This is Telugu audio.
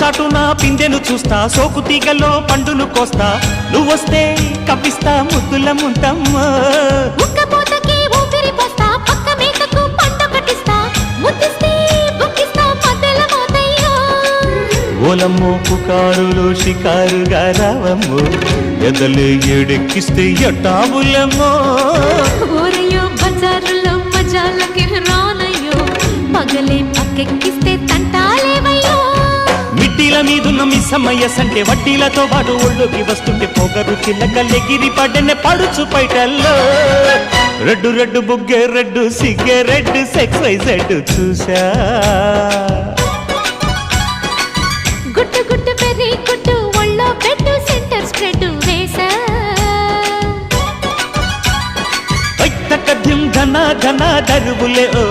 చాటున పిందెను చూస్తా, సోకు తీగలో పండును కోస్తా, నువ్వొస్తే కప్పిస్తా ముద్దుల ముంతమ్మ. ఉక్కపోతకి ఊపిరి పోస్తా, పక్క మేకకు పంట కట్టిస్తా, ముద్దిస్తే బుక్కిస్తా మధ్యల మోతయ్యో. ఓలమ్మో పుకారులు షికారుగా రావమ్మో, ఎదలే ఏడెక్కిస్తే ఎట్టావులమ్మో. ఊరయ్యో బజారులో మజాలకి రానయ్యో, పగలే పక్కెక్కిస్తే తంటాలేవయ్యో. మిట్టిల మీదున్న మిస్సమ్మయ్య సంటే వడ్డీలతో పాటు ఒళ్ళోకి వస్తుంటే పొగరు చిల్లకల్లెగిరి పడ్డనే పడుచు పైటల్లో. రెడ్డు రెడ్డు బుగ్గే రెడ్డు సిగ్గే రెడ్డు సెక్స్ వైజెడ్ చూసా. గుట్టు గుట్టు పెరి గుట్టు ఒళ్ళో బెడ్డు సెంటర్ స్ప్రెడ్ వేసా. కద్యం ఘన ఘన దరువులే ఓ